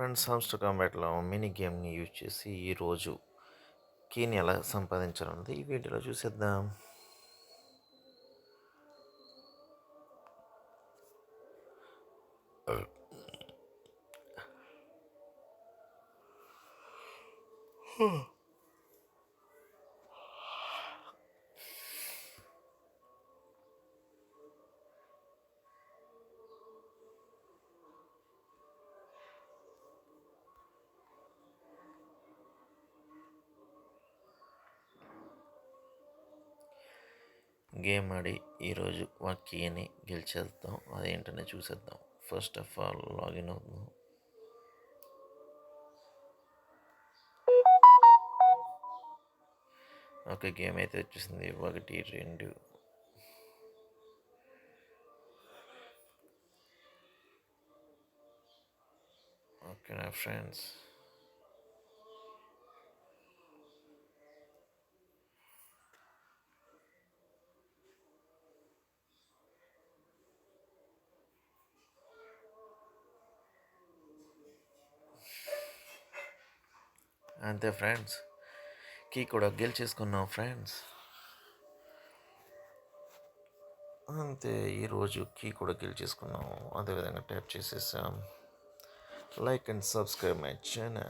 Friends hamster కాంబాట్లో mini గేమ్ని use చేసి ఈరోజు కీని ఎలా సంపాదించాలన్నది ఈ వీడియోలో చూసేద్దాం. గేమ్ ఆడి ఈరోజు ఆ కీని గెలిచేద్దాం. అదేంటనే చూసేద్దాం. ఫస్ట్ ఆఫ్ ఆల్ లాగిన్ అవుతున్నాం. ఓకే, గేమ్ అయితే వచ్చేసింది. 1 2 ఓకే నా ఫ్రెండ్స్, అంతే ఫ్రెండ్స్, కీ కూడా గెలిచేసుకున్నాం ఫ్రెండ్స్. అంతే, ఈరోజు కీ కూడా గెలిచేసుకున్నాం. అదేవిధంగా ట్యాప్ చేసేసాం. Like and subscribe my channel.